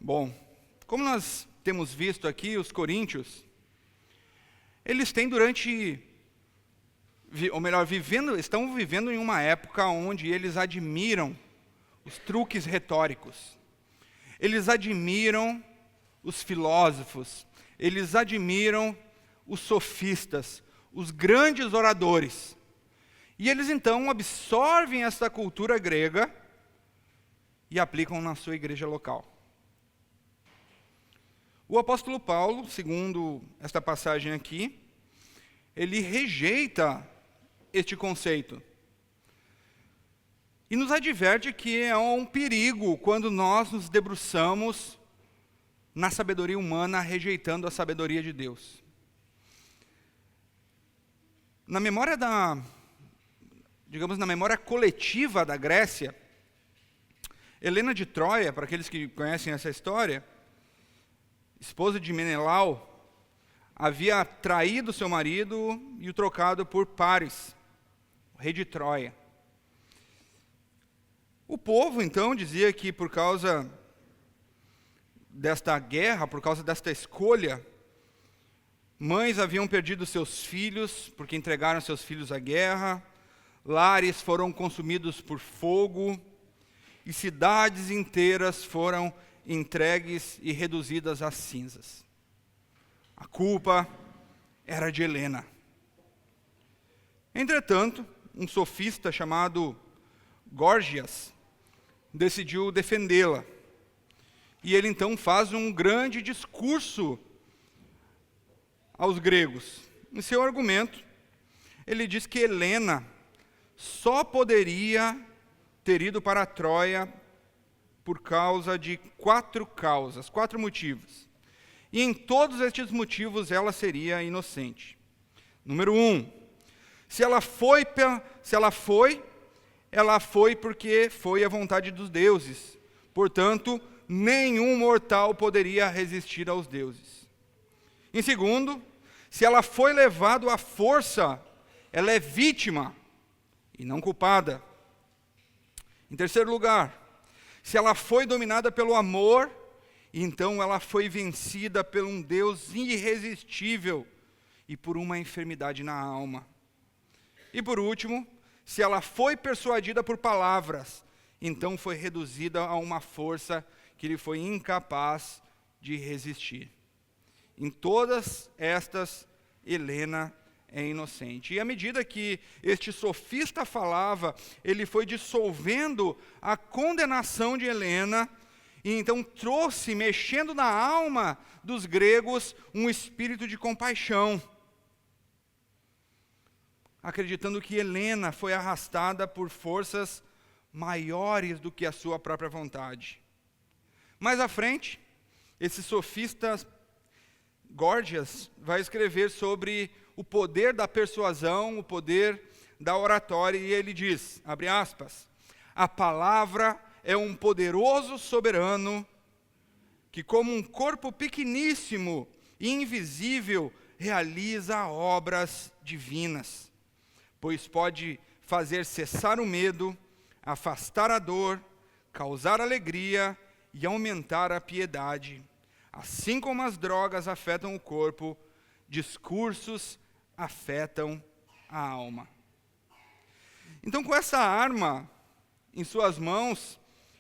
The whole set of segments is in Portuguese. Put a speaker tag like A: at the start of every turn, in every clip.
A: Bom, como nós temos visto aqui, os coríntios, eles têm estão vivendo em uma época onde eles admiram os truques retóricos. Eles admiram os filósofos, eles admiram os sofistas, os grandes oradores. E eles então absorvem essa cultura grega e aplicam na sua igreja local. O apóstolo Paulo, segundo esta passagem aqui, ele rejeita este conceito. E nos adverte que é um perigo quando nós nos debruçamos na sabedoria humana, rejeitando a sabedoria de Deus. Na memória na memória coletiva da Grécia, Helena de Troia, para aqueles que conhecem essa história, esposa de Menelau, havia traído seu marido e o trocado por Paris, o rei de Troia. O povo, então, dizia que por causa desta guerra, por causa desta escolha, mães haviam perdido seus filhos, porque entregaram seus filhos à guerra, lares foram consumidos por fogo, e cidades inteiras foram entregues e reduzidas a cinzas. A culpa era de Helena. Entretanto, um sofista chamado Górgias decidiu defendê-la. E ele então faz um grande discurso aos gregos. Em seu argumento, ele diz que Helena só poderia ter ido para Troia por causa de quatro motivos. E em todos estes motivos ela seria inocente. Número 1, ela foi porque foi a vontade dos deuses. Portanto, nenhum mortal poderia resistir aos deuses. Em segundo, se ela foi levada à força, ela é vítima e não culpada. Em terceiro lugar, se ela foi dominada pelo amor, então ela foi vencida por um Deus irresistível e por uma enfermidade na alma. E por último, se ela foi persuadida por palavras, então foi reduzida a uma força que ele foi incapaz de resistir. Em todas estas, Helena é inocente. E à medida que este sofista falava, ele foi dissolvendo a condenação de Helena, e então trouxe, mexendo na alma dos gregos, um espírito de compaixão, acreditando que Helena foi arrastada por forças maiores do que a sua própria vontade. Mais à frente, esse sofista Górgias vai escrever sobre o poder da persuasão, o poder da oratória, e ele diz, abre aspas, a palavra é um poderoso soberano que, como um corpo pequeníssimo e invisível, realiza obras divinas, pois pode fazer cessar o medo, afastar a dor, causar alegria e aumentar a piedade. Assim como as drogas afetam o corpo, discursos afetam a alma. Então, com essa arma em suas mãos,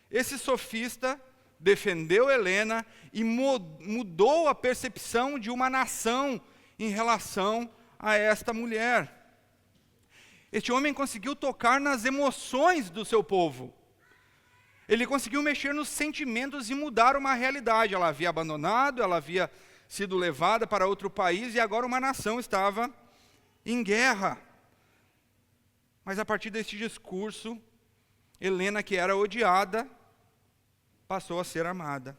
A: esse sofista defendeu Helena e mudou a percepção de uma nação em relação a esta mulher. Este homem conseguiu tocar nas emoções do seu povo. Ele conseguiu mexer nos sentimentos e mudar uma realidade. Ela havia abandonado, ela havia sido levada para outro país e agora uma nação estava em guerra. Mas a partir deste discurso, Helena, que era odiada, passou a ser amada.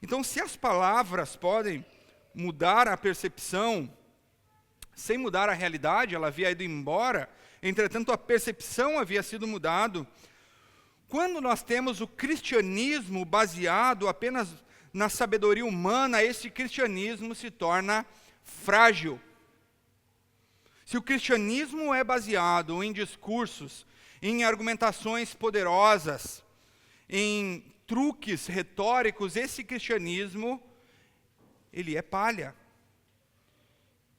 A: Então, se as palavras podem mudar a percepção, sem mudar a realidade, ela havia ido embora, entretanto a percepção havia sido mudada. Quando nós temos o cristianismo baseado apenas na sabedoria humana, esse cristianismo se torna frágil. Se o cristianismo é baseado em discursos, em argumentações poderosas, em truques retóricos, esse cristianismo, ele é palha.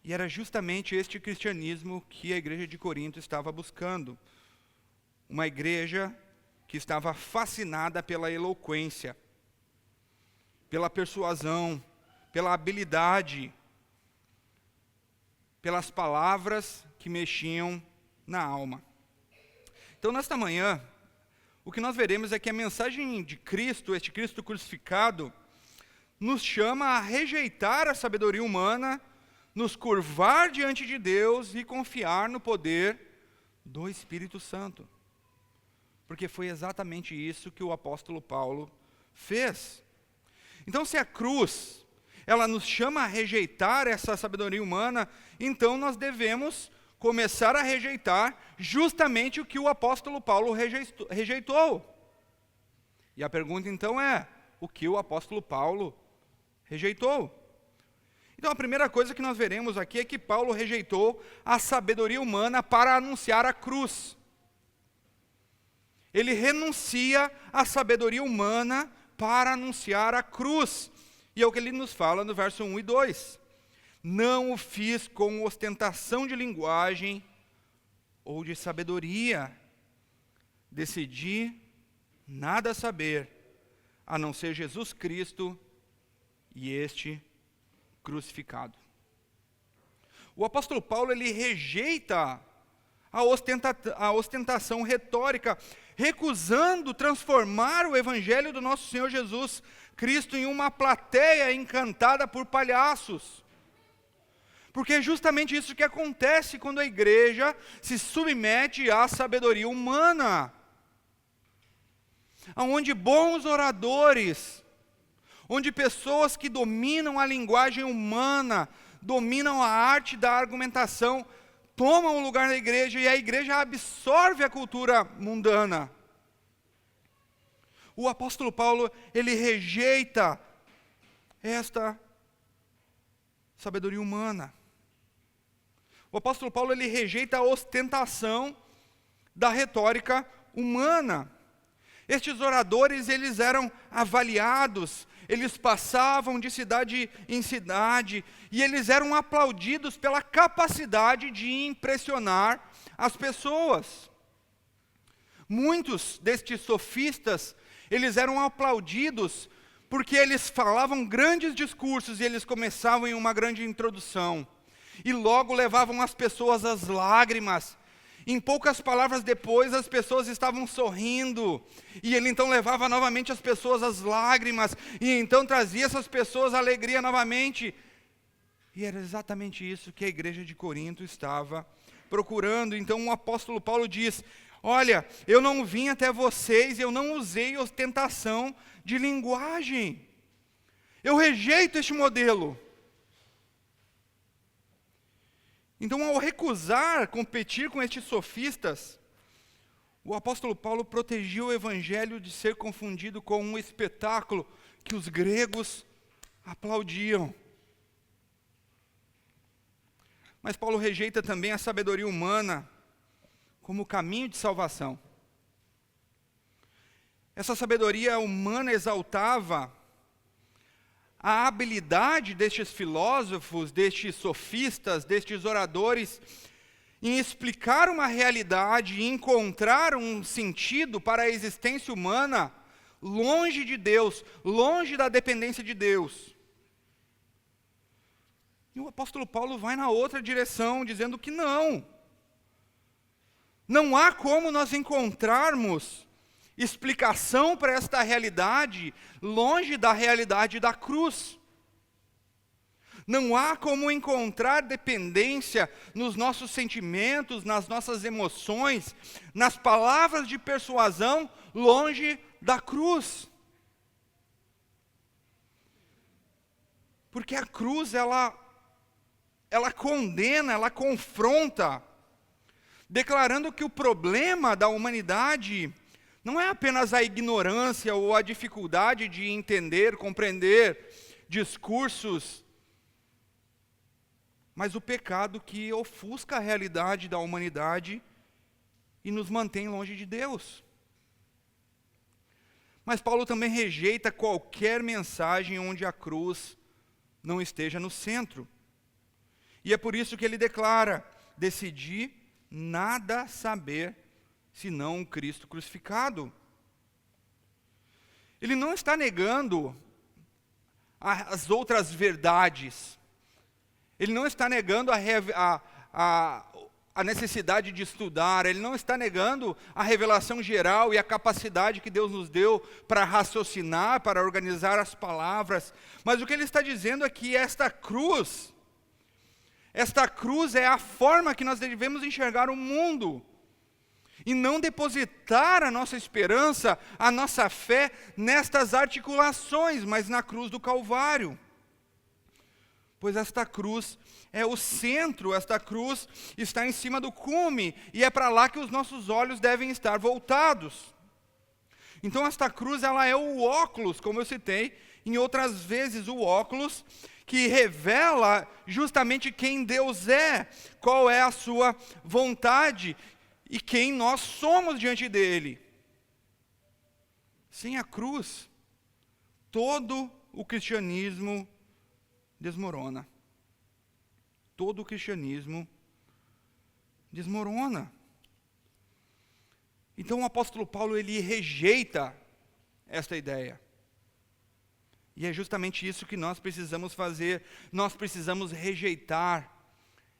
A: E era justamente este cristianismo que a igreja de Corinto estava buscando. Uma igreja que estava fascinada pela eloquência, pela persuasão, pela habilidade, pelas palavras que mexiam na alma. Então, nesta manhã, o que nós veremos é que a mensagem de Cristo, este Cristo crucificado, nos chama a rejeitar a sabedoria humana, nos curvar diante de Deus e confiar no poder do Espírito Santo. Porque foi exatamente isso que o apóstolo Paulo fez. Então, se a cruz, ela nos chama a rejeitar essa sabedoria humana, então nós devemos começar a rejeitar justamente o que o apóstolo Paulo rejeitou. E a pergunta então é, o que o apóstolo Paulo rejeitou? Então a primeira coisa que nós veremos aqui é que Paulo rejeitou a sabedoria humana para anunciar a cruz. Ele renuncia à sabedoria humana para anunciar a cruz. E é o que ele nos fala no verso 1 e 2. Não o fiz com ostentação de linguagem ou de sabedoria. Decidi nada saber, a não ser Jesus Cristo e este crucificado. O apóstolo Paulo, ele rejeita a ostentação retórica, recusando transformar o evangelho do nosso Senhor Jesus Cristo em uma plateia encantada por palhaços. Porque é justamente isso que acontece quando a igreja se submete à sabedoria humana. Onde bons oradores, onde pessoas que dominam a linguagem humana, dominam a arte da argumentação, tomam o lugar da igreja e a igreja absorve a cultura mundana. O apóstolo Paulo, ele rejeita esta sabedoria humana. O apóstolo Paulo, ele rejeita a ostentação da retórica humana. Estes oradores, eles eram avaliados, eles passavam de cidade em cidade, e eles eram aplaudidos pela capacidade de impressionar as pessoas. Muitos destes sofistas, eles eram aplaudidos porque eles falavam grandes discursos e eles começavam em uma grande introdução. E logo levavam as pessoas às lágrimas. Em poucas palavras depois, as pessoas estavam sorrindo. E ele então levava novamente as pessoas às lágrimas. E então trazia essas pessoas à alegria novamente. E era exatamente isso que a igreja de Corinto estava procurando. Então o apóstolo Paulo diz: olha, eu não vim até vocês, eu não usei ostentação de linguagem. Eu rejeito este modelo. Então, ao recusar competir com estes sofistas, o apóstolo Paulo protegia o evangelho de ser confundido com um espetáculo que os gregos aplaudiam. Mas Paulo rejeita também a sabedoria humana como caminho de salvação. Essa sabedoria humana exaltava a habilidade destes filósofos, destes sofistas, destes oradores, em explicar uma realidade e encontrar um sentido para a existência humana longe de Deus, longe da dependência de Deus. E o apóstolo Paulo vai na outra direção, dizendo que não há como nós encontrarmos explicação para esta realidade longe da realidade da cruz. Não há como encontrar dependência nos nossos sentimentos, nas nossas emoções, nas palavras de persuasão longe da cruz. Porque a cruz, ela condena, ela confronta, declarando que o problema da humanidade não é apenas a ignorância ou a dificuldade de entender, compreender discursos, mas o pecado que ofusca a realidade da humanidade e nos mantém longe de Deus. Mas Paulo também rejeita qualquer mensagem onde a cruz não esteja no centro. E é por isso que ele declara: decidi nada saber senão o Cristo crucificado. Ele não está negando as outras verdades. Ele não está negando a necessidade de estudar. Ele não está negando a revelação geral e a capacidade que Deus nos deu para raciocinar, para organizar as palavras. Mas o que ele está dizendo é que esta cruz é a forma que nós devemos enxergar o mundo. E não depositar a nossa esperança, a nossa fé nestas articulações, mas na cruz do Calvário. Pois esta cruz é o centro, esta cruz está em cima do cume, e é para lá que os nossos olhos devem estar voltados. Então esta cruz, ela é o óculos, como eu citei, em outras vezes o óculos, que revela justamente quem Deus é, qual é a sua vontade, e quem nós somos diante dele. Sem a cruz, todo o cristianismo desmorona. Todo o cristianismo desmorona. Então o apóstolo Paulo, ele rejeita esta ideia. E é justamente isso que nós precisamos fazer. Nós precisamos rejeitar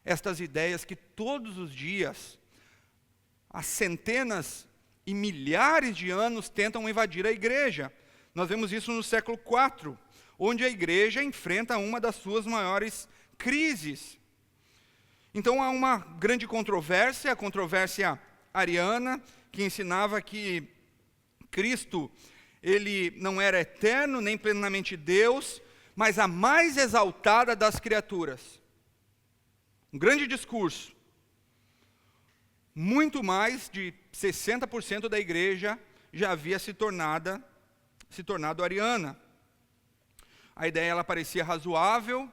A: estas ideias que todos os dias, há centenas e milhares de anos, tentam invadir a igreja. Nós vemos isso no século IV, onde a igreja enfrenta uma das suas maiores crises. Então há uma grande controvérsia, a controvérsia ariana, que ensinava que Cristo, ele não era eterno, nem plenamente Deus, mas a mais exaltada das criaturas. Um grande discurso. Muito mais de 60% da igreja já havia se tornado ariana. A ideia, ela parecia razoável,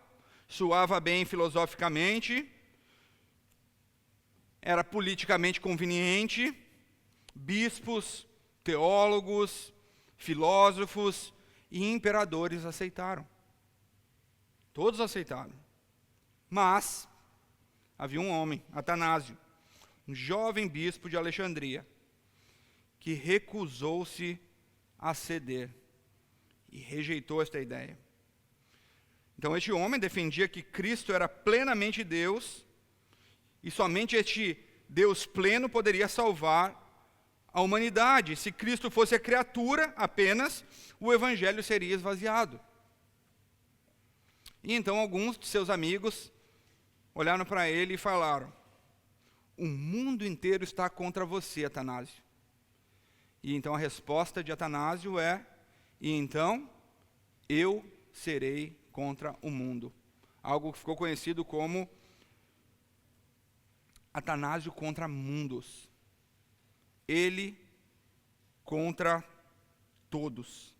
A: soava bem filosoficamente, era politicamente conveniente. Bispos, teólogos, filósofos e imperadores aceitaram. Todos aceitaram. Mas havia um homem, Atanásio, um jovem bispo de Alexandria, que recusou-se a ceder e rejeitou esta ideia. Então este homem defendia que Cristo era plenamente Deus, e somente este Deus pleno poderia salvar a humanidade. Se Cristo fosse a criatura apenas, o evangelho seria esvaziado. E então alguns de seus amigos olharam para ele e falaram: o mundo inteiro está contra você, Atanásio. E então a resposta de Atanásio é: e então eu serei contra o mundo. Algo que ficou conhecido como Atanásio contra mundos. Ele contra todos.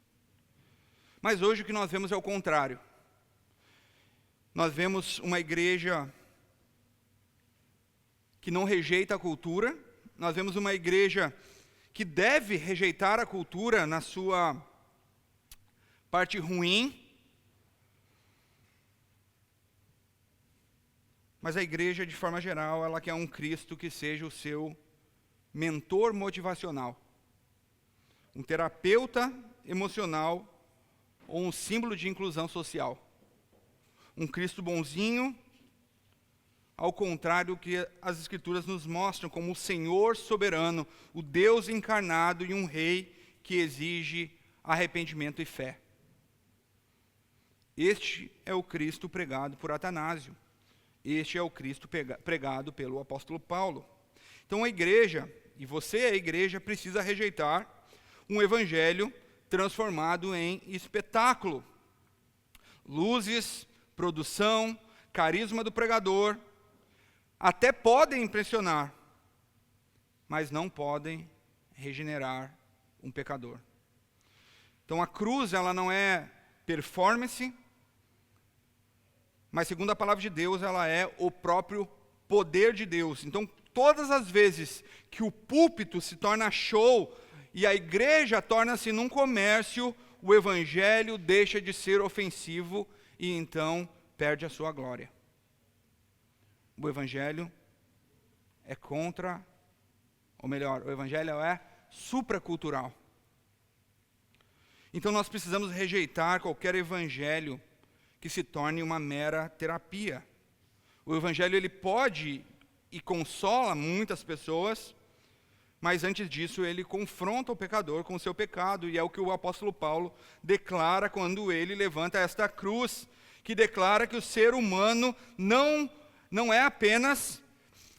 A: Mas hoje o que nós vemos é o contrário. Nós vemos uma igreja que não rejeita a cultura. Nós vemos uma igreja que deve rejeitar a cultura na sua parte ruim. Mas a igreja, de forma geral, ela quer um Cristo que seja o seu mentor motivacional, um terapeuta emocional ou um símbolo de inclusão social. Um Cristo bonzinho, ao contrário do que as Escrituras nos mostram como o Senhor soberano, o Deus encarnado e um rei que exige arrependimento e fé. Este é o Cristo pregado por Atanásio. Este é o Cristo pregado pelo apóstolo Paulo. Então a igreja, e você, a igreja, precisa rejeitar um evangelho transformado em espetáculo. Luzes, produção, carisma do pregador, até podem impressionar, mas não podem regenerar um pecador. Então a cruz, ela não é performance, mas segundo a palavra de Deus, ela é o próprio poder de Deus. Então, todas as vezes que o púlpito se torna show e a igreja torna-se num comércio, o evangelho deixa de ser ofensivo e então perde a sua glória. O evangelho é contra, ou melhor, o evangelho é supracultural. Então nós precisamos rejeitar qualquer evangelho que se torne uma mera terapia. O evangelho ele pode e consola muitas pessoas, mas antes disso ele confronta o pecador com o seu pecado, e é o que o apóstolo Paulo declara quando ele levanta esta cruz, que declara que o ser humano não é apenas,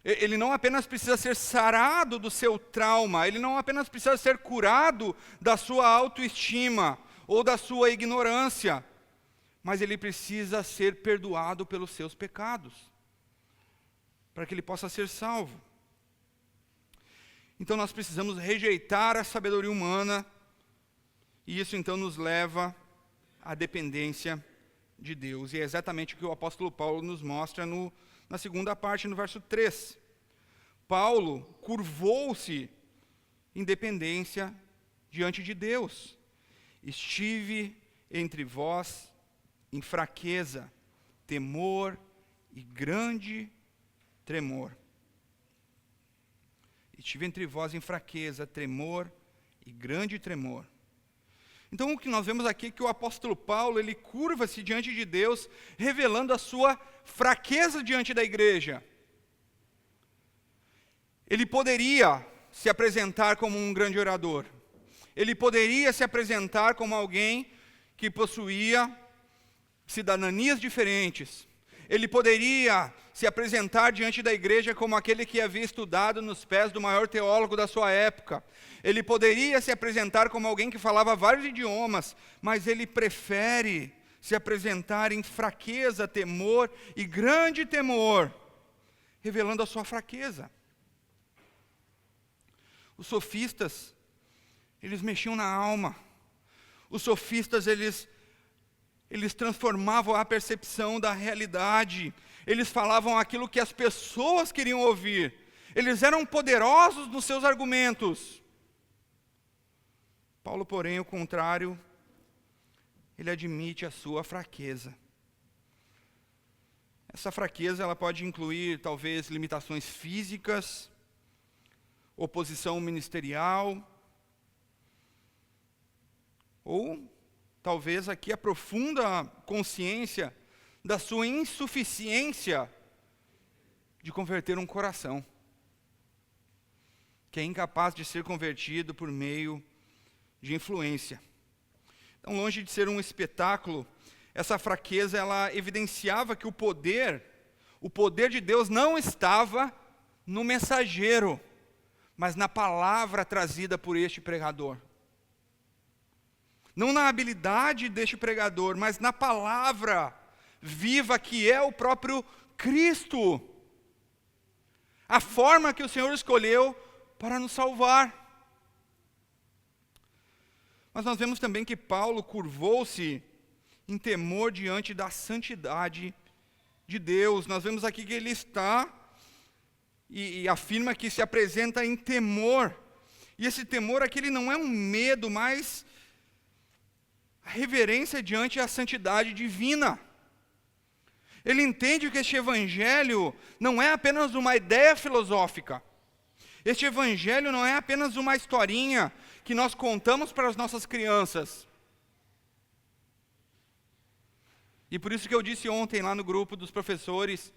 A: ele não apenas precisa ser sarado do seu trauma, ele não apenas precisa ser curado da sua autoestima ou da sua ignorância, mas ele precisa ser perdoado pelos seus pecados, para que ele possa ser salvo. Então nós precisamos rejeitar a sabedoria humana, e isso então nos leva à dependência de Deus. E é exatamente o que o apóstolo Paulo nos mostra na segunda parte, no verso 3. Paulo curvou-se em dependência diante de Deus. Estive entre vós em fraqueza, temor e grande tremor. Estive entre vós em fraqueza, tremor e grande tremor. Então o que nós vemos aqui é que o apóstolo Paulo, ele curva-se diante de Deus, revelando a sua fraqueza diante da igreja. Ele poderia se apresentar como um grande orador. Ele poderia se apresentar como alguém que possuía cidadanias diferentes. Ele poderia se apresentar diante da igreja como aquele que havia estudado nos pés do maior teólogo da sua época. Ele poderia se apresentar como alguém que falava vários idiomas, mas ele prefere se apresentar em fraqueza, temor e grande temor, revelando a sua fraqueza. Os sofistas, eles mexiam na alma. Os sofistas, eles transformavam a percepção da realidade. Eles falavam aquilo que as pessoas queriam ouvir. Eles eram poderosos nos seus argumentos. Paulo, porém, ao contrário, ele admite a sua fraqueza. Essa fraqueza ela pode incluir, talvez, limitações físicas, oposição ministerial, ou talvez aqui a profunda consciência da sua insuficiência de converter um coração, que é incapaz de ser convertido por meio de influência. Então, longe de ser um espetáculo, essa fraqueza ela evidenciava que o poder de Deus não estava no mensageiro, mas na palavra trazida por este pregador. Não na habilidade deste pregador, mas na palavra viva que é o próprio Cristo. A forma que o Senhor escolheu para nos salvar. Mas nós vemos também que Paulo curvou-se em temor diante da santidade de Deus. Nós vemos aqui que ele está e afirma que se apresenta em temor. E esse temor aqui ele não é um medo, mas a reverência diante da santidade divina. Ele entende que este evangelho não é apenas uma ideia filosófica. Este evangelho não é apenas uma historinha que nós contamos para as nossas crianças. E por isso que eu disse ontem lá no grupo dos professores,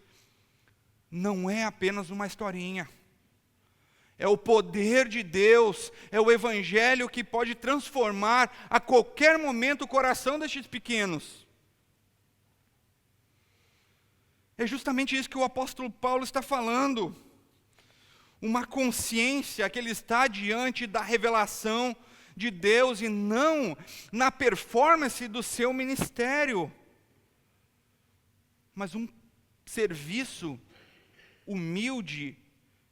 A: não é apenas uma historinha. É o poder de Deus, é o evangelho que pode transformar a qualquer momento o coração destes pequenos. É justamente isso que o apóstolo Paulo está falando. Uma consciência que ele está diante da revelação de Deus e não na performance do seu ministério, mas um serviço humilde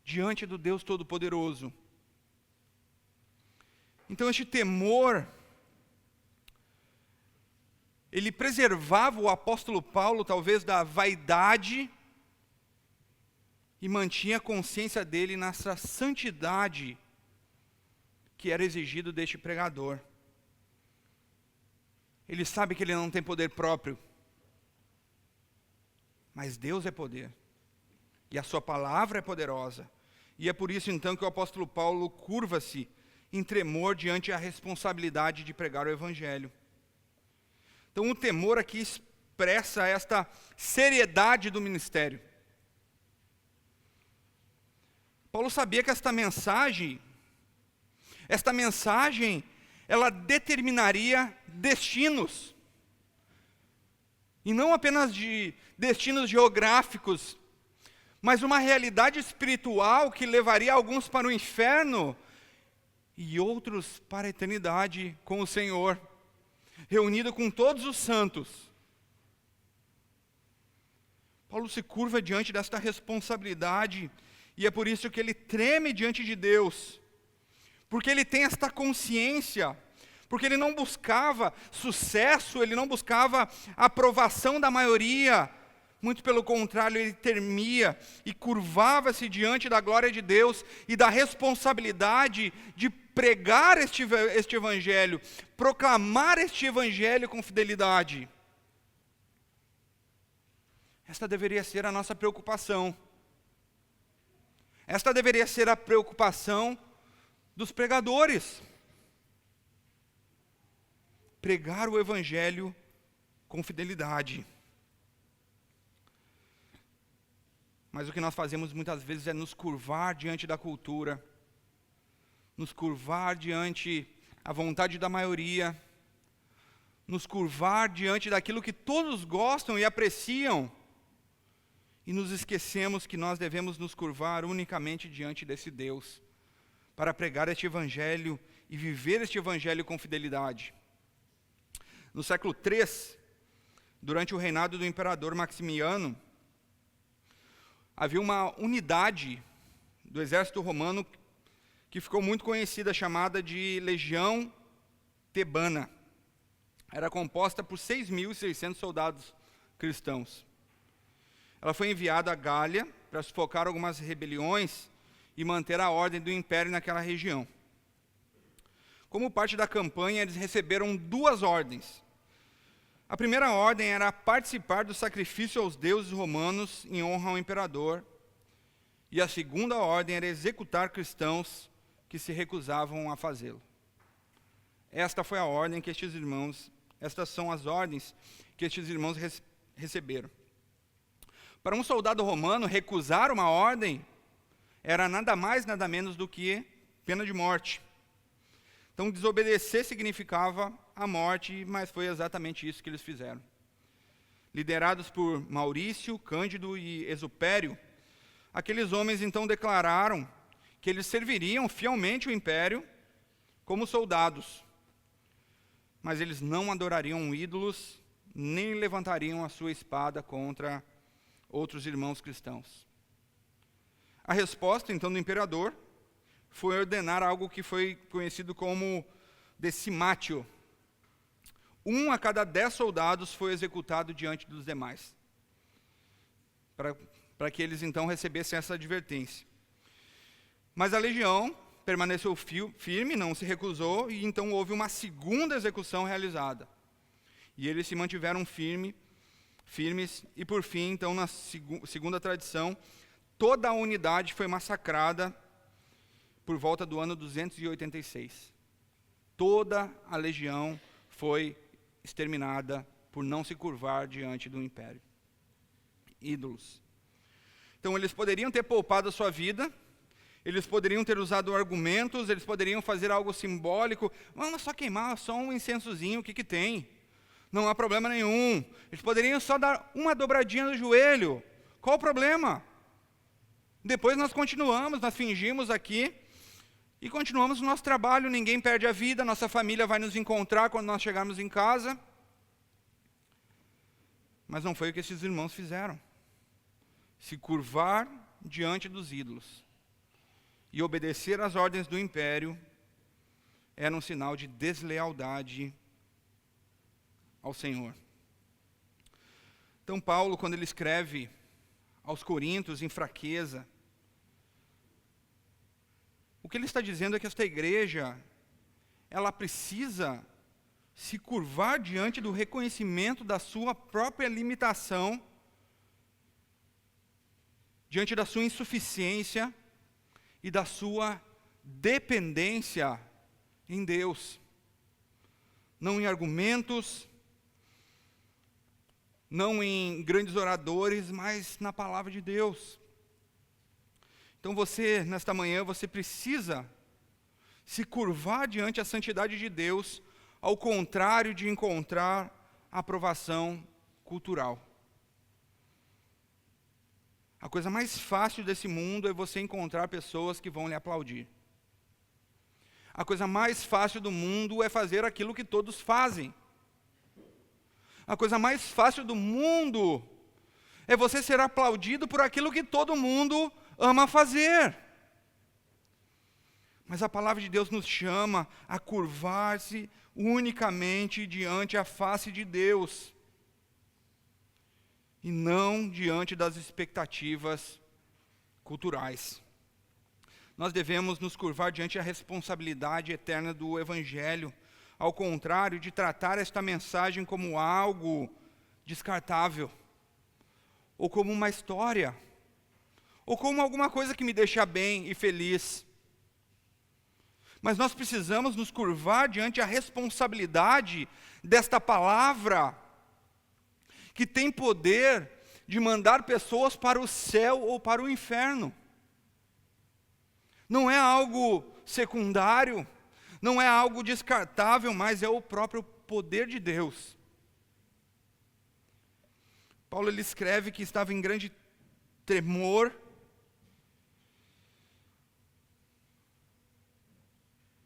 A: diante do Deus Todo-Poderoso. Então este temor, ele preservava o apóstolo Paulo talvez da vaidade e mantinha a consciência dele nessa santidade que era exigido deste pregador. Ele sabe que ele não tem poder próprio, mas Deus é poder, e a sua palavra é poderosa. E é por isso então que o apóstolo Paulo curva-se em tremor diante a responsabilidade de pregar o evangelho. Então o temor aqui expressa esta seriedade do ministério. Paulo sabia que esta mensagem, ela determinaria destinos. E não apenas de destinos geográficos, mas uma realidade espiritual que levaria alguns para o inferno e outros para a eternidade com o Senhor, reunido com todos os santos. Paulo se curva diante desta responsabilidade, e é por isso que ele treme diante de Deus, porque ele tem esta consciência, porque ele não buscava sucesso, ele não buscava a aprovação da maioria, muito pelo contrário, ele temia e curvava-se diante da glória de Deus e da responsabilidade de pregar este evangelho, proclamar este evangelho com fidelidade. Esta deveria ser a nossa preocupação. Esta deveria ser a preocupação dos pregadores. Pregar o evangelho com fidelidade. Mas o que nós fazemos muitas vezes é nos curvar diante da cultura, nos curvar diante a vontade da maioria, nos curvar diante daquilo que todos gostam e apreciam, e nos esquecemos que nós devemos nos curvar unicamente diante desse Deus, para pregar este evangelho e viver este evangelho com fidelidade. No século III, durante o reinado do imperador Maximiano, havia uma unidade do exército romano que ficou muito conhecida, chamada de Legião Tebana. Era composta por 6.600 soldados cristãos. Ela foi enviada à Gália para sufocar algumas rebeliões e manter a ordem do império naquela região. Como parte da campanha, eles receberam 2 ordens. A primeira ordem era participar do sacrifício aos deuses romanos em honra ao imperador. E a segunda ordem era executar cristãos que se recusavam a fazê-lo. Estas são as ordens que estes irmãos receberam. Para um soldado romano, recusar uma ordem era nada mais, nada menos do que pena de morte. Então, desobedecer significava a morte, mas foi exatamente isso que eles fizeram. Liderados por Maurício, Cândido e Exupério, aqueles homens então declararam que eles serviriam fielmente o império como soldados, mas eles não adorariam ídolos, nem levantariam a sua espada contra outros irmãos cristãos. A resposta, então, do imperador foi ordenar algo que foi conhecido como decimatio. 1 a cada 10 soldados foi executado diante dos demais, para que eles, então, recebessem essa advertência. Mas a legião permaneceu firme, não se recusou, e então houve uma segunda execução realizada. E eles se mantiveram firmes, e por fim, então, na segunda tradição, toda a unidade foi massacrada por volta do ano 286. Toda a legião foi exterminada por não se curvar diante do império. Ídolos. Então, eles poderiam ter poupado a sua vida, eles poderiam ter usado argumentos, eles poderiam fazer algo simbólico. Vamos só queimar só um incensozinho, o que tem? Não há problema nenhum. Eles poderiam só dar uma dobradinha no joelho. Qual o problema? Depois nós continuamos, nós fingimos aqui e continuamos o nosso trabalho. Ninguém perde a vida, nossa família vai nos encontrar quando nós chegarmos em casa. Mas não foi o que esses irmãos fizeram. Se curvar diante dos ídolos e obedecer às ordens do império era um sinal de deslealdade ao Senhor. Então Paulo, quando ele escreve aos Coríntios em fraqueza, o que ele está dizendo é que esta igreja ela precisa se curvar diante do reconhecimento da sua própria limitação, diante da sua insuficiência e da sua dependência em Deus. Não em argumentos, não em grandes oradores, mas na palavra de Deus. Então você, nesta manhã, você precisa se curvar diante da santidade de Deus, ao contrário de encontrar aprovação cultural. A coisa mais fácil desse mundo é você encontrar pessoas que vão lhe aplaudir. A coisa mais fácil do mundo é fazer aquilo que todos fazem. A coisa mais fácil do mundo é você ser aplaudido por aquilo que todo mundo ama fazer. Mas a palavra de Deus nos chama a curvar-se unicamente diante a face de Deus, e não diante das expectativas culturais. Nós devemos nos curvar diante da responsabilidade eterna do Evangelho, ao contrário de tratar esta mensagem como algo descartável, ou como uma história, ou como alguma coisa que me deixa bem e feliz. Mas nós precisamos nos curvar diante da responsabilidade desta palavra, que tem poder de mandar pessoas para o céu ou para o inferno. Não é algo secundário, não é algo descartável, mas é o próprio poder de Deus. Paulo ele escreve que estava em grande tremor,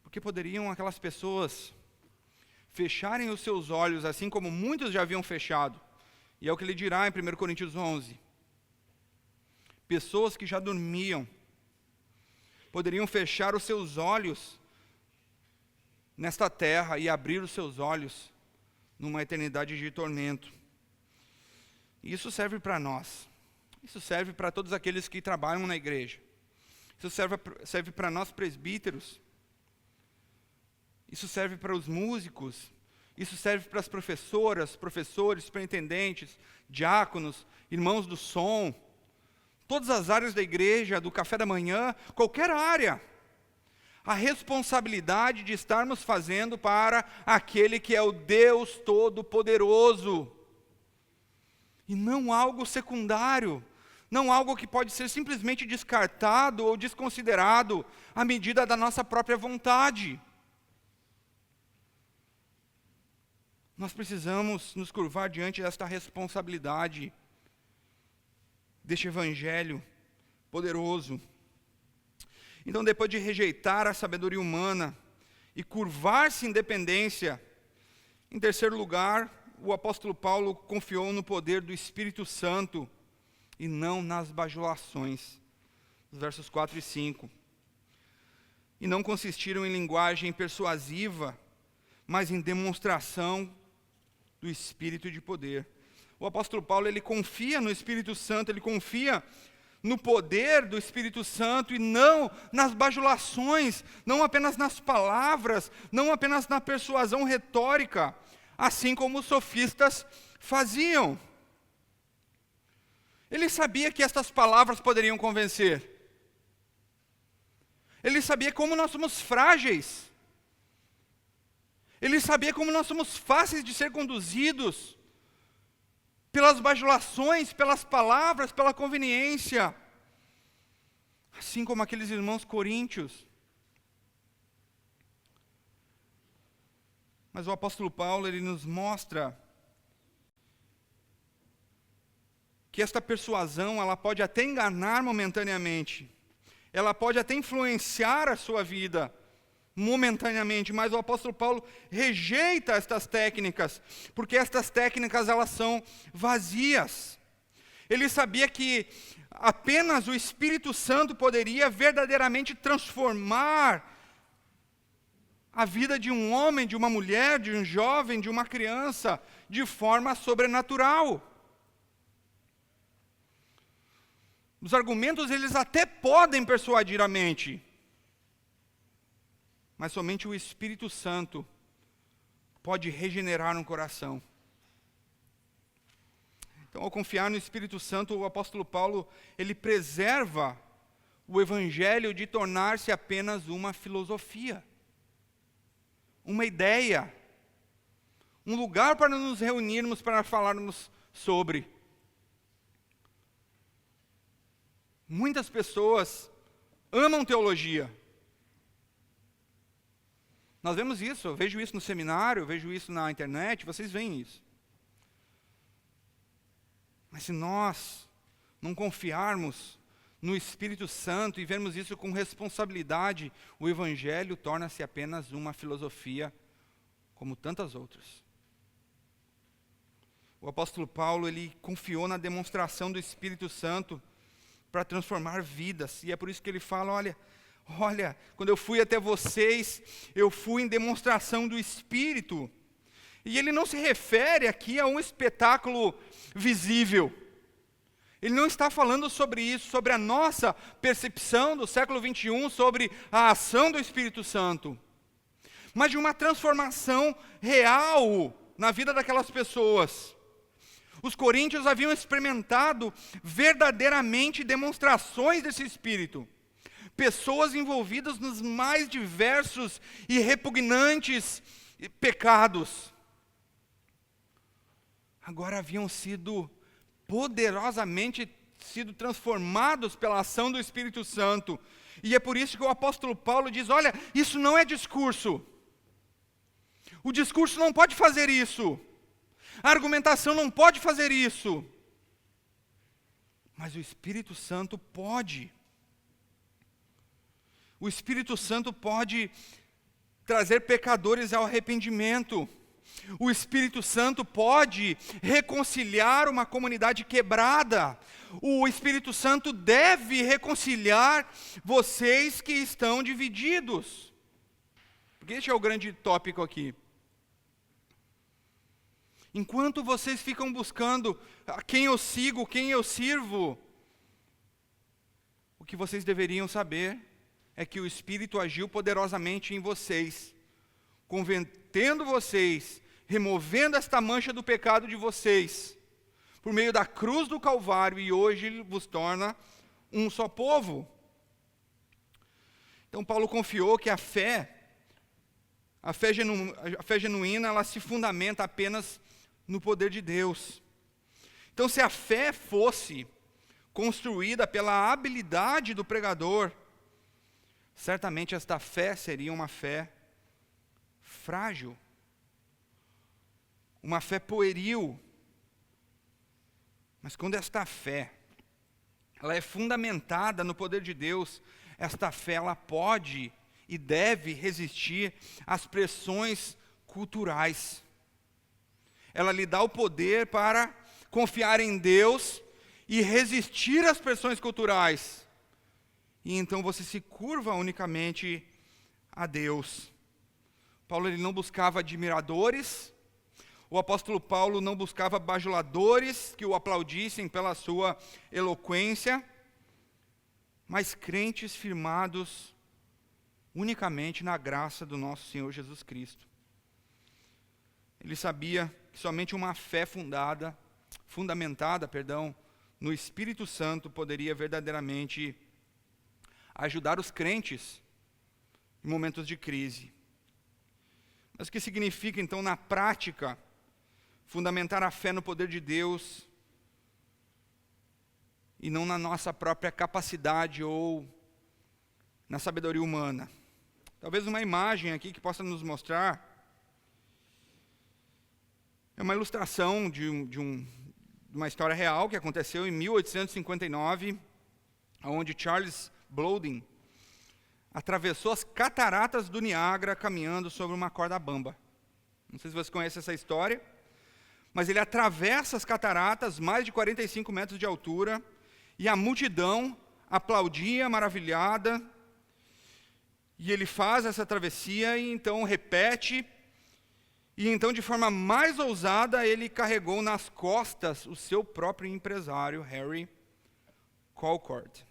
A: porque poderiam aquelas pessoas fecharem os seus olhos, assim como muitos já haviam fechado. E é o que ele dirá em 1 Coríntios 11. Pessoas que já dormiam poderiam fechar os seus olhos nesta terra e abrir os seus olhos numa eternidade de tormento. E isso serve para nós. Isso serve para todos aqueles que trabalham na igreja. Isso serve para nós presbíteros. Isso serve para os músicos. Isso serve para as professoras, professores, superintendentes, diáconos, irmãos do som. Todas as áreas da igreja, do café da manhã, qualquer área. A responsabilidade de estarmos fazendo para aquele que é o Deus Todo-Poderoso. E não algo secundário, não algo que pode ser simplesmente descartado ou desconsiderado à medida da nossa própria vontade. Nós precisamos nos curvar diante desta responsabilidade, deste evangelho poderoso. Então, depois de rejeitar a sabedoria humana e curvar-se em dependência, em terceiro lugar, o apóstolo Paulo confiou no poder do Espírito Santo e não nas bajulações. Os versos 4 e 5. E não consistiram em linguagem persuasiva, mas em demonstração do Espírito de poder. O apóstolo Paulo, ele confia no Espírito Santo, ele confia no poder do Espírito Santo e não nas bajulações, não apenas nas palavras, não apenas na persuasão retórica, assim como os sofistas faziam. Ele sabia que estas palavras poderiam convencer. Ele sabia como nós somos frágeis. Ele sabia como nós somos fáceis de ser conduzidos pelas bajulações, pelas palavras, pela conveniência. Assim como aqueles irmãos coríntios. Mas o apóstolo Paulo, ele nos mostra que esta persuasão, ela pode até enganar momentaneamente. Ela pode até influenciar a sua vida momentaneamente, mas o apóstolo Paulo rejeita estas técnicas, porque estas técnicas elas são vazias. Ele sabia que apenas o Espírito Santo poderia verdadeiramente transformar a vida de um homem, de uma mulher, de um jovem, de uma criança, de forma sobrenatural. Os argumentos, eles até podem persuadir a mente. mas somente o Espírito Santo pode regenerar um coração. Então, ao confiar no Espírito Santo, o apóstolo Paulo, ele preserva o evangelho de tornar-se apenas uma filosofia, uma ideia, um lugar para nos reunirmos para falarmos sobre. Muitas pessoas amam teologia. Nós vemos isso, eu vejo isso no seminário, eu vejo isso na internet, vocês veem isso. Mas se nós não confiarmos no Espírito Santo e vermos isso com responsabilidade, o Evangelho torna-se apenas uma filosofia, como tantas outras. O apóstolo Paulo, ele confiou na demonstração do Espírito Santo para transformar vidas, e é por isso que ele fala, olha, quando eu fui até vocês, eu fui em demonstração do Espírito. E ele não se refere aqui a um espetáculo visível. Ele não está falando sobre isso, sobre a nossa percepção do século 21, sobre a ação do Espírito Santo, mas de uma transformação real na vida daquelas pessoas. Os coríntios haviam experimentado verdadeiramente demonstrações desse Espírito. Pessoas envolvidas nos mais diversos e repugnantes pecados. Agora haviam sido poderosamente transformados pela ação do Espírito Santo. E é por isso que o apóstolo Paulo diz, olha, isso não é discurso. O discurso não pode fazer isso. A argumentação não pode fazer isso. Mas o Espírito Santo pode. O Espírito Santo pode trazer pecadores ao arrependimento. O Espírito Santo pode reconciliar uma comunidade quebrada. O Espírito Santo deve reconciliar vocês que estão divididos. Porque este é o grande tópico aqui. Enquanto vocês ficam buscando quem eu sigo, quem eu sirvo, o que vocês deveriam saber é que o Espírito agiu poderosamente em vocês, convertendo vocês, removendo esta mancha do pecado de vocês, por meio da cruz do Calvário, e hoje ele vos torna um só povo. Então Paulo confiou que a fé genuína, ela se fundamenta apenas no poder de Deus. Então, se a fé fosse construída pela habilidade do pregador, certamente esta fé seria uma fé frágil, uma fé pueril. Mas quando esta fé, ela é fundamentada no poder de Deus, esta fé, ela pode e deve resistir às pressões culturais. Ela lhe dá o poder para confiar em Deus e resistir às pressões culturais. E então você se curva unicamente a Deus. Paulo, ele não buscava admiradores. O apóstolo Paulo não buscava bajuladores que o aplaudissem pela sua eloquência, mas crentes firmados unicamente na graça do nosso Senhor Jesus Cristo. Ele sabia que somente uma fé fundamentada no Espírito Santo poderia verdadeiramente ajudar os crentes em momentos de crise. Mas o que significa, então, na prática, fundamentar a fé no poder de Deus e não na nossa própria capacidade ou na sabedoria humana? Talvez uma imagem aqui que possa nos mostrar é uma ilustração de uma história real que aconteceu em 1859, onde Charles Blondin atravessou as cataratas do Niágara caminhando sobre uma corda bamba. Não sei se você conhece essa história, mas ele atravessa as cataratas, mais de 45 metros de altura, e a multidão aplaudia, maravilhada, e ele faz essa travessia e então repete. E então, de forma mais ousada, ele carregou nas costas o seu próprio empresário, Harry Colcord.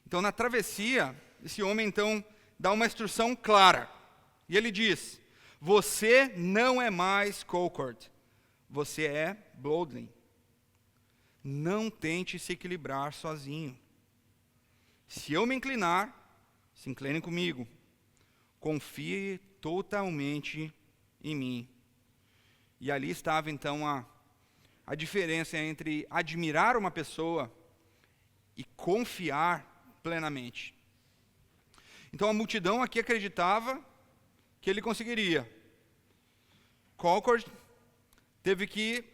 A: Então, na travessia, esse homem, então, dá uma instrução clara. E ele diz: você não é mais Colcord, você é Blodlin. Não tente se equilibrar sozinho. Se eu me inclinar, se incline comigo. Confie totalmente em mim. E ali estava então a diferença entre admirar uma pessoa e confiar plenamente. Então a multidão aqui acreditava que ele conseguiria. Colcord teve que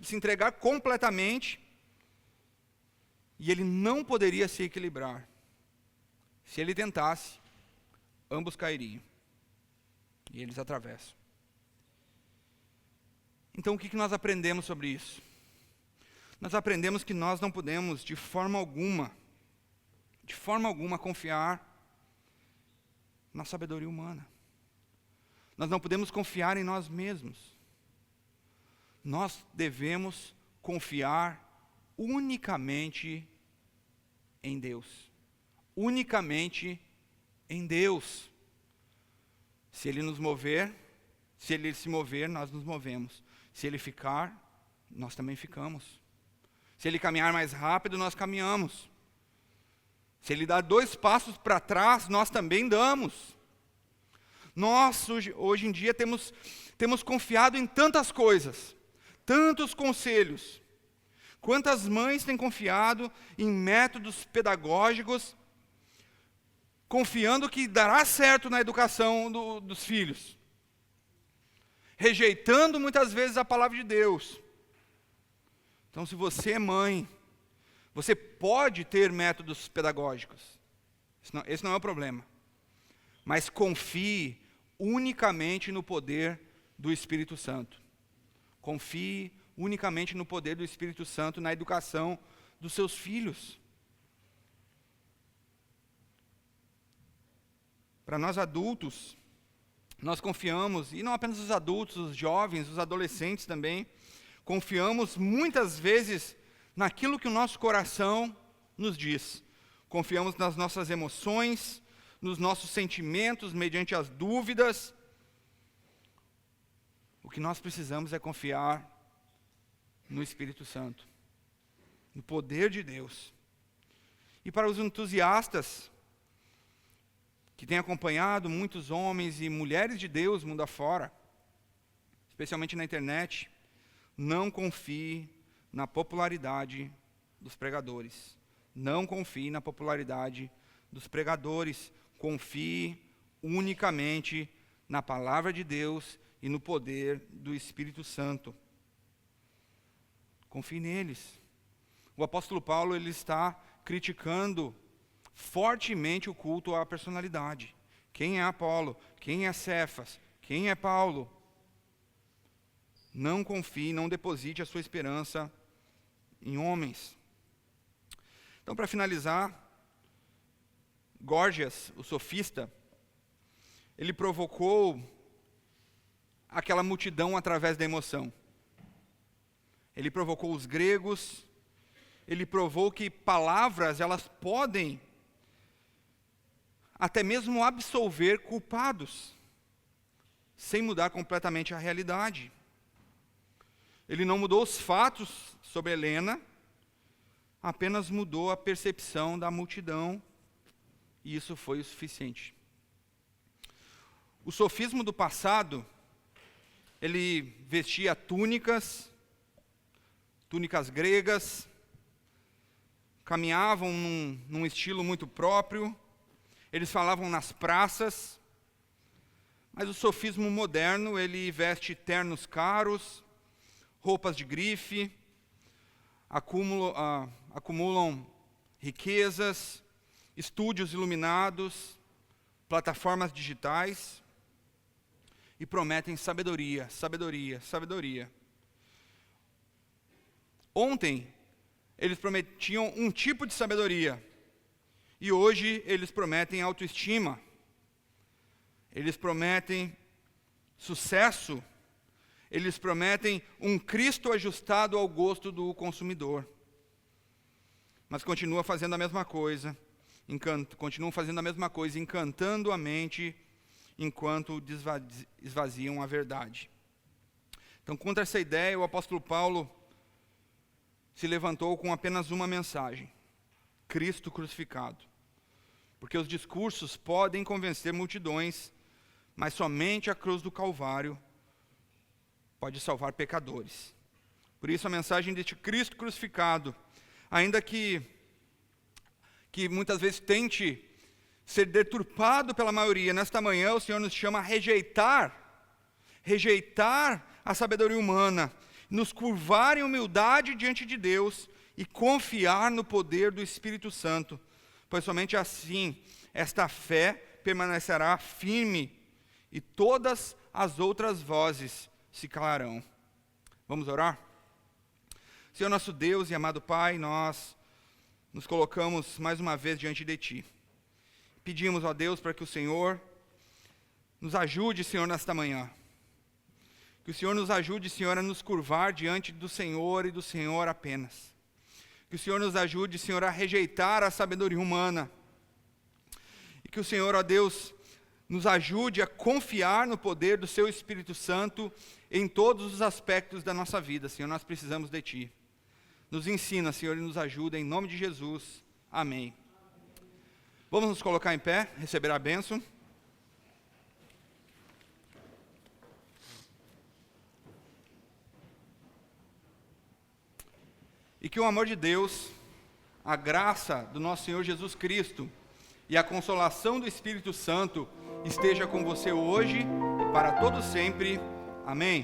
A: se entregar completamente, e ele não poderia se equilibrar. Se ele tentasse, ambos cairiam. E eles atravessam. Então o que nós aprendemos sobre isso? Nós aprendemos que nós não podemos, de forma alguma, confiar na sabedoria humana. Nós não podemos confiar em nós mesmos. Nós devemos confiar unicamente em Deus. Unicamente em Deus. Se Ele nos mover, se Ele se mover, nós nos movemos. Se Ele ficar, nós também ficamos. Se Ele caminhar mais rápido, nós caminhamos. Se Ele dar 2 passos para trás, nós também damos. Nós, hoje em dia, temos confiado em tantas coisas, tantos conselhos. Quantas mães têm confiado em métodos pedagógicos, confiando que dará certo na educação dos filhos, rejeitando muitas vezes a palavra de Deus. Então, se você é mãe, você pode ter métodos pedagógicos. Esse não é o problema. Mas confie unicamente no poder do Espírito Santo. Confie unicamente no poder do Espírito Santo na educação dos seus filhos. Para nós adultos, nós confiamos, e não apenas os adultos, os jovens, os adolescentes também, confiamos muitas vezes naquilo que o nosso coração nos diz. Confiamos nas nossas emoções, nos nossos sentimentos, mediante as dúvidas. O que nós precisamos é confiar no Espírito Santo, no poder de Deus. E para os entusiastas, que têm acompanhado muitos homens e mulheres de Deus mundo afora, especialmente na internet, não confie na popularidade dos pregadores. Não confie na popularidade dos pregadores. Confie unicamente na palavra de Deus e no poder do Espírito Santo. Confie neles. O apóstolo Paulo, ele está criticando fortemente o culto à personalidade. Quem é Apolo? Quem é Cefas? Quem é Paulo? Não confie, não deposite a sua esperança em homens. Então, para finalizar, Górgias, o sofista, ele provocou aquela multidão através da emoção. Ele provocou os gregos, ele provou que palavras, elas podem até mesmo absolver culpados, sem mudar completamente a realidade. Ele não mudou os fatos sobre Helena, apenas mudou a percepção da multidão, e isso foi o suficiente. O sofismo do passado, ele vestia túnicas gregas, caminhavam num estilo muito próprio, eles falavam nas praças, mas o sofismo moderno, ele veste ternos caros, roupas de grife, acumulam riquezas, estúdios iluminados, plataformas digitais, e prometem sabedoria, sabedoria, sabedoria. Ontem, eles prometiam um tipo de sabedoria, e hoje eles prometem autoestima, eles prometem sucesso, eles prometem um Cristo ajustado ao gosto do consumidor. Mas continua fazendo a mesma coisa, continuam fazendo a mesma coisa, encantando a mente, enquanto esvaziam a verdade. Então, contra essa ideia, o apóstolo Paulo se levantou com apenas uma mensagem: Cristo crucificado. Porque os discursos podem convencer multidões, mas somente a cruz do Calvário pode salvar pecadores. Por isso a mensagem deste Cristo crucificado, ainda que muitas vezes tente ser deturpado pela maioria, nesta manhã o Senhor nos chama a rejeitar a sabedoria humana, nos curvar em humildade diante de Deus e confiar no poder do Espírito Santo, pois somente assim esta fé permanecerá firme e todas as outras vozes se calarão. Vamos orar? Senhor nosso Deus e amado Pai, nós nos colocamos mais uma vez diante de Ti. Pedimos, ó Deus, para que o Senhor nos ajude, Senhor, nesta manhã. Que o Senhor nos ajude, Senhor, a nos curvar diante do Senhor e do Senhor apenas. Que o Senhor nos ajude, Senhor, a rejeitar a sabedoria humana. E que o Senhor, ó Deus, nos ajude a confiar no poder do Seu Espírito Santo em todos os aspectos da nossa vida. Senhor, nós precisamos de Ti. Nos ensina, Senhor, e nos ajuda, em nome de Jesus. Amém. Vamos nos colocar em pé, receber a bênção. E que o amor de Deus, a graça do nosso Senhor Jesus Cristo e a consolação do Espírito Santo esteja com você hoje e para todo sempre. Amém.